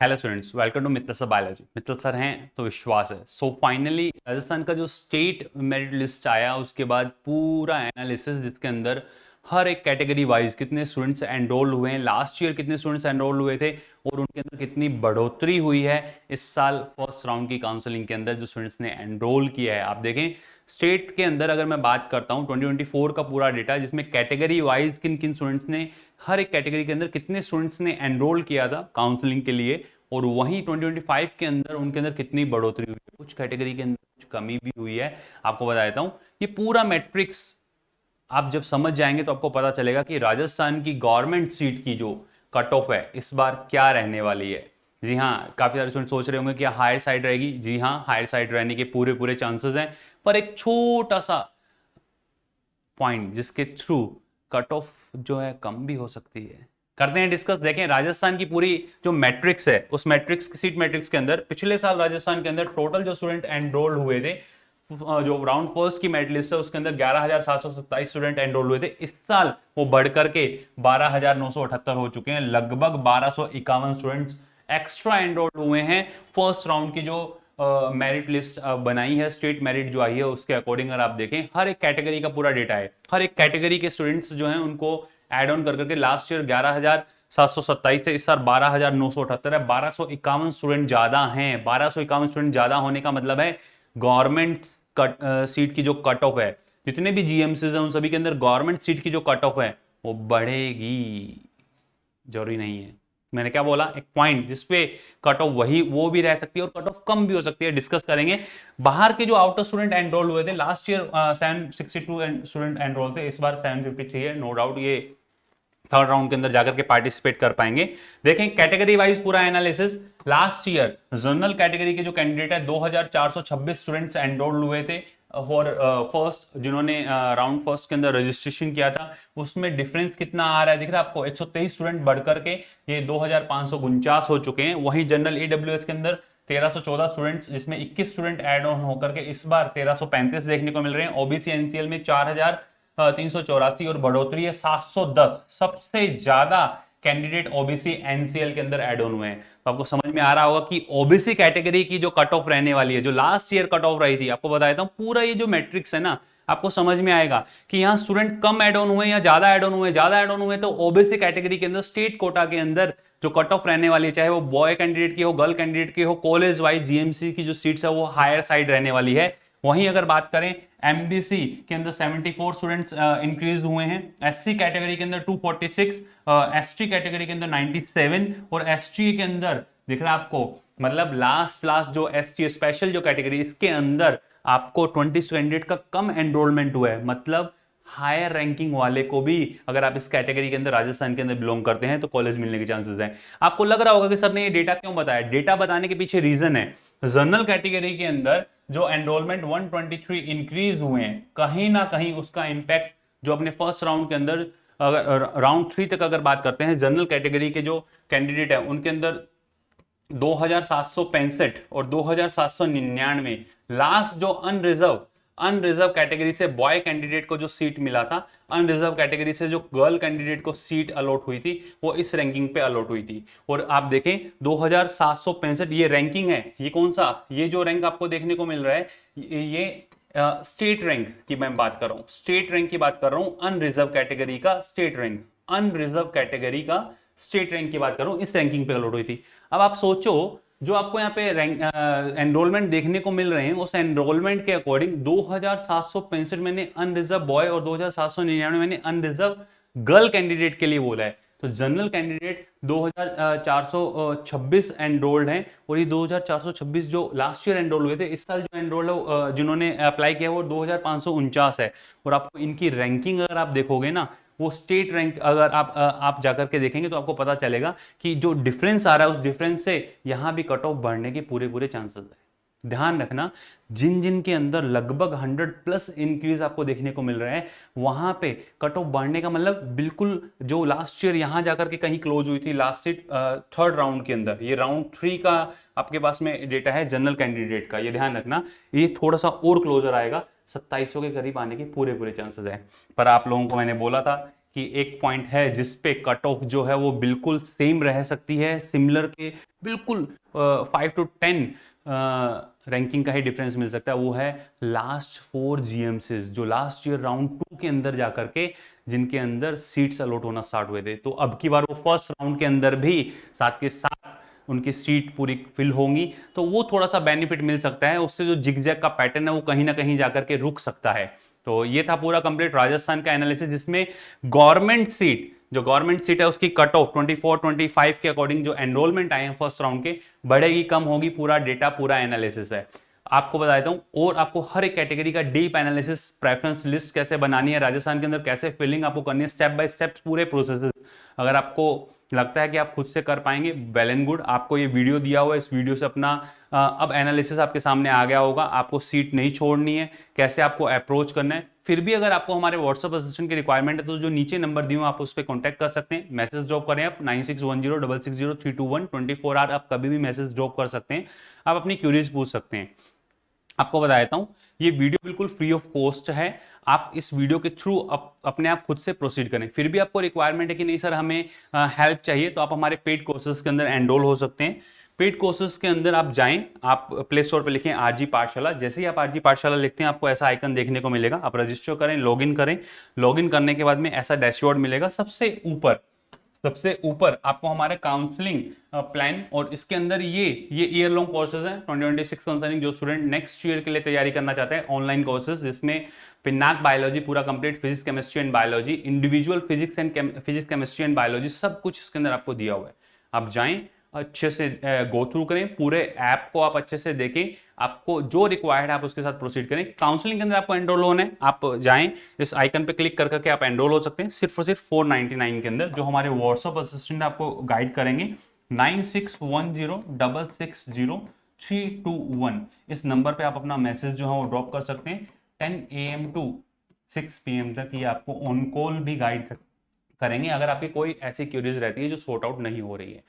Hello students, welcome to Mittal sir biology. Mittal sir हैं तो विश्वास है। सो फाइनली राजस्थान का जो स्टेट मेरिट लिस्ट आया उसके बाद पूरा एनालिसिस जिसके अंदर हर एक कैटेगरी वाइज कितने स्टूडेंट्स एनरोल हुए हैं, लास्ट ईयर कितने स्टूडेंट्स एनरोल हुए थे और उनके अंदर कितनी बढ़ोतरी हुई है इस साल फर्स्ट राउंड की काउंसलिंग के अंदर जो स्टूडेंट्स ने एनरोल किया है। आप देखें स्टेट के अंदर अगर मैं बात करता हूँ 2024 का पूरा डेटा जिसमें कैटेगरी वाइज किन किन स्टूडेंट्स ने हर एक कैटेगरी के अंदर कितने स्टूडेंट्स ने एनरोल किया था काउंसलिंग के लिए और वहीं 2025 के अंदर उनके अंदर कितनी बढ़ोतरी हुई है, कुछ कैटेगरी के अंदर कुछ कमी भी हुई है। आपको बता देता हूं ये पूरा मैट्रिक्स आप जब समझ जाएंगे तो आपको पता चलेगा कि राजस्थान की गवर्नमेंट सीट की जो कट ऑफ है इस बार क्या रहने वाली है। जी हाँ, काफी सारे स्टूडेंट सोच रहे होंगे कि हायर साइड रहेगी। जी हाँ, हायर साइड रहने के पूरे पूरे चांसेस हैं, पर एक छोटा सा पॉइंट जिसके थ्रू कट ऑफ जो है कम भी हो सकती है। करते हैं डिस्कस। देखें राजस्थान की पूरी जो मैट्रिक्स है उस मैट्रिक्स की सीट मैट्रिक्स के अंदर पिछले साल राजस्थान के अंदर टोटल जो स्टूडेंट एनरोल्ड हुए थे जो राउंड फर्स्ट की मेरिट लिस्ट है उसके अंदर 11,727 स्टूडेंट एनरोल हुए थे। इस साल वो बढ़ करके 12,978 हो चुके हैं। लगभग 1251 स्टूडेंट्स एक्स्ट्रा एनरोल्ड हुए हैं फर्स्ट राउंड की जो मेरिट लिस्ट बनाई है। स्टेट मेरिट जो आई है उसके अकॉर्डिंग अगर आप देखें हर एक कैटेगरी का पूरा डेटा है। हर एक कैटेगरी के स्टूडेंट्स जो हैं उनको एड ऑन कर करके लास्ट ईयर 11,727 थे, इस साल 12,978 है। 1251 स्टूडेंट ज्यादा हैं। 1251 स्टूडेंट ज्यादा होने का मतलब है गवर्नमेंट सीट की जो कट ऑफ है, जितने भी जीएमसीज हैं उन सभी के अंदर गवर्नमेंट सीट की जो कट ऑफ है वो बढ़ेगी। जरूरी नहीं है, मैंने क्या बोला, एक पॉइंट जिसपे कट ऑफ वही वो भी रह सकती है और कट ऑफ कम भी हो सकती है। डिस्कस करेंगे। बाहर के जो आउटर स्टूडेंट एनरोल हुए थे लास्ट ईयर 762 स्टूडेंट एनरोल थे, इस बार 753 है। नो डाउट ये थर्ड राउंड के अंदर जाकर के पार्टिसिपेट कर पाएंगे। देखें कैटेगरी वाइज पूरा analysis. Last year general category के जो कैंडिडेट है 2,426 स्टूडेंट्स एनरोल हुए थे और फर्स्ट जिन्होंने राउंड फर्स्ट के अंदर रजिस्ट्रेशन किया था उसमें डिफरेंस कितना आ रहा है दिख रहा है आपको। 123 स्टूडेंट बढ़ करके ये 2,549 हो चुके हैं। वहीं जनरल ईडब्ल्यूएस के अंदर 1,314 स्टूडेंट्स जिसमें 21 स्टूडेंट एड ऑन होकर के इस बार 1,335 देखने को मिल रहे हैं। ओबीसी एनसीएल में 4,384 और बढ़ोतरी है 710। सबसे ज्यादा कैंडिडेट ओबीसी एनसीएल के अंदर एड ऑन हुए हैं। तो आपको समझ में आ रहा होगा कि ओबीसी कैटेगरी की जो कट ऑफ रहने वाली है, जो लास्ट ईयर कट ऑफ रही थी, आपको बता देता हूं पूरा ये जो मैट्रिक्स है ना आपको समझ में आएगा कि यहाँ स्टूडेंट कम एड ऑन हुए या ज्यादा एड ऑन हुए। ज्यादा एड ऑन हुए तो ओबीसी कैटेगरी के अंदर स्टेट कोटा के अंदर जो कट ऑफ रहने वाली है, चाहे वो बॉय कैंडिडेट की हो गर्ल कैंडिडेट की हो, कॉलेज वाइज जीएमसी की जो सीट्स है वो हायर साइड रहने वाली है। वहीं अगर बात करें एमबीसी के अंदर 74 स्टूडेंट्स इंक्रीज हुए हैं। एससी कैटेगरी के अंदर 246, एसटी कैटेगरी के अंदर 97 और एसटी के अंदर दिख रहा है आपको, मतलब लास्ट जो एसटी स्पेशल जो कैटेगरी इसके अंदर आपको 20 कैंडिडेट का कम एनरोलमेंट हुआ है। मतलब हायर रैंकिंग वाले को भी अगर आप इस कैटेगरी के अंदर राजस्थान के अंदर बिलोंग करते हैं तो कॉलेज मिलने के चांसेस हैं। आपको लग रहा होगा कि सर ने ये डेटा क्यों बताया। डेटा बताने के पीछे रीजन है, जनरल कैटेगरी के अंदर जो एनरोलमेंट 123 इंक्रीज हुए हैं कहीं ना कहीं उसका इंपैक्ट जो अपने फर्स्ट राउंड के अंदर अगर राउंड 3 तक अगर बात करते हैं जनरल कैटेगरी के जो कैंडिडेट है उनके अंदर 2,765 और 2,799 लास्ट जो अनरिजर्व कैटेगरी से बॉय कैंडिडेट को जो सीट मिला था, अनरिजर्व कैटेगरी से जो गर्ल कैंडिडेट को सीट अलॉट हुई थी वो इस रैंकिंग पे अलॉट हुई थी। और आप देखें 2,765 ये रैंकिंग है। ये कौन सा, ये जो रैंक आपको देखने को मिल रहा है ये स्टेट रैंक की मैं बात कर रहा हूँ। स्टेट रैंक की बात कर रहा हूँ, अनरिजर्व कैटेगरी का स्टेट रैंक, अनरिजर्व कैटेगरी का स्टेट रैंक की बात कर रहा हूँ, इस रैंकिंग पे अलॉट हुई थी। अब आप सोचो जो आपको यहाँ पे एनरोलमेंट देखने को मिल रहे हैं उस एनरोलमेंट के अकॉर्डिंग 2,765 मैंने अनरिजर्व बॉय और 2,799 मैंने अनरिजर्व गर्ल कैंडिडेट के लिए बोला है। तो जनरल कैंडिडेट 2,426 एनरोल्ड हैं और ये 2,426 जो लास्ट ईयर एनरोल हुए थे इस साल जो एनरोल्ड जिन्होंने अप्लाई किया वो 2,549 है। और आपको इनकी रैंकिंग अगर आप देखोगे ना वो स्टेट रैंक अगर आप जाकर के देखेंगे तो आपको पता चलेगा कि जो डिफरेंस आ रहा है उस डिफरेंस से यहां भी कट ऑफ बढ़ने के पूरे पूरे चांसेस है। ध्यान रखना जिन जिन के अंदर लगभग 100+ इंक्रीज आपको देखने को मिल रहा है वहां पे कट ऑफ बढ़ने का मतलब बिल्कुल जो लास्ट ईयर यहां जाकर के कहीं क्लोज हुई थी लास्ट सीट थर्ड राउंड के अंदर, ये राउंड 3 का आपके पास में डेटा है जनरल कैंडिडेट का, ये ध्यान रखना ये थोड़ा सा और क्लोजर आएगा, 2700 के करीब आने के पूरे पूरे चांसेस है। पर आप लोगों को मैंने बोला था कि एक पॉइंट है जिस पे कट ऑफ जो है वो बिल्कुल सेम रह सकती है, सिमिलर के बिल्कुल 5 to 10 रैंकिंग का ही डिफरेंस मिल सकता है। वो है लास्ट 4 जीएमसीज जो लास्ट ईयर राउंड 2 के अंदर जाकर के जिनके अंदर सीट्स अलॉट होना स्टार्ट हुए थे। तो अब की बार वो फर्स्ट राउंड के अंदर भी साथ के साथ उनकी सीट पूरी फिल होंगी, तो वो थोड़ा सा बेनिफिट मिल सकता है। उससे जो जिगजैग का पैटर्न है वो कहीं ना कहीं जाकर के रुक सकता है। तो ये था पूरा कंप्लीट राजस्थान का एनालिसिस, जिसमें गवर्नमेंट सीट है उसकी कट ऑफ 24-25 के अकॉर्डिंग जो एनरोलमेंट आए हैं फर्स्ट राउंड के, बढ़ेगी कम होगी, पूरा डेटा पूरा एनालिसिस है। आपको बता देता हूं, और आपको हर एक कैटेगरी का डीप एनालिसिस, प्रेफरेंस लिस्ट कैसे बनानी है राजस्थान के अंदर, कैसे फिलिंग आपको करनी है, स्टेप बाय स्टेप पूरे प्रोसेसेस, अगर आपको लगता है कि आप खुद से कर पाएंगे, वेल एंड गुड। आपको ये वीडियो दिया हुआ है, इस वीडियो से अपना अब एनालिसिस आपके सामने आ गया होगा। आपको सीट नहीं छोड़नी है, कैसे आपको अप्रोच करना है। फिर भी अगर आपको हमारे व्हाट्सएप असिस्टेंट की रिक्वायरमेंट है तो जो नीचे नंबर दिए आप उस पर कॉन्टैक्ट कर सकते हैं, मैसेज ड्रॉप करें आप 9610660321 24 आवर आप कभी भी मैसेज ड्रॉप कर सकते हैं, आप अपनी क्यूरीज पूछ सकते हैं। आपको बता देता हूं, ये वीडियो बिल्कुल फ्री ऑफ कॉस्ट है। आप इस वीडियो के थ्रू अपने आप खुद से प्रोसीड करें। फिर भी आपको रिक्वायरमेंट है कि नहीं सर हमें हेल्प चाहिए, तो आप हमारे पेड कोर्सेज के अंदर एनरोल हो सकते हैं। पेड कोर्सेज के अंदर आप जाएं, आप प्ले स्टोर पे लिखें आरजी पाठशाला। जैसे ही आप आरजी पाठशाला लिखते हैं आपको ऐसा आइकन देखने को मिलेगा, आप रजिस्टर करें, लॉगिन करें। लॉगिन करने के बाद में ऐसा डैशबोर्ड मिलेगा। सबसे ऊपर आपको हमारे काउंसलिंग प्लान, और इसके अंदर ये ईयर लॉन्ग कोर्सेज हैं 2026 कंसर्निंग जो स्टूडेंट नेक्स्ट ईयर के लिए तैयारी करना चाहते हैं, ऑनलाइन कोर्सेज जिसमें पिनाक बायोलॉजी पूरा complete, physics chemistry and biology, individual physics chemistry and biology, सब कुछ इसके अंदर आपको दिया हुआ है। आप जाएं, अच्छे से गो थ्रू करें, पूरे ऐप को आप अच्छे से देखें, आपको जो रिक्वायर्ड है आप उसके साथ प्रोसीड करें। काउंसलिंग के अंदर आपको एनरोल होना है, आप जाएं, इस आइकन पे क्लिक कर करके आप एनरोल हो सकते हैं सिर्फ और सिर्फ 499 के अंदर, जो हमारे व्हाट्सएप असिस्टेंट आपको गाइड करेंगे। 9610660321 इस नंबर पे आप अपना मैसेज जो है वो ड्रॉप कर सकते हैं। 10 AM to 6 PM तक ये आपको ऑन कॉल भी गाइड करेंगे अगर आपकी कोई ऐसी क्यूरीज रहती है जो सॉर्ट आउट नहीं हो रही है।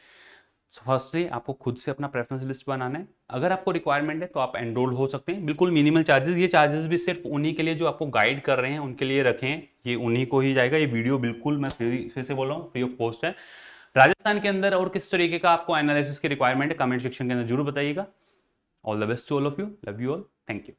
फर्स्टली आपको खुद से अपना प्रेफरेंस लिस्ट बनाना है। अगर आपको रिक्वायरमेंट है तो आप एनरोल हो सकते हैं, बिल्कुल मिनिमल चार्जेस। ये चार्जेस भी सिर्फ उन्हीं के लिए जो आपको गाइड कर रहे हैं उनके लिए रखें, ये उन्हीं को ही जाएगा। ये वीडियो बिल्कुल मैं फिर से बोल रहा हूँ फ्री ऑफ कॉस्ट है। राजस्थान के अंदर और किस तरीके का आपको एनालिसिस की रिक्वायरमेंट है कमेंट सेक्शन के अंदर जरूर बताइएगा। All the best to all of you, love you all, thank you.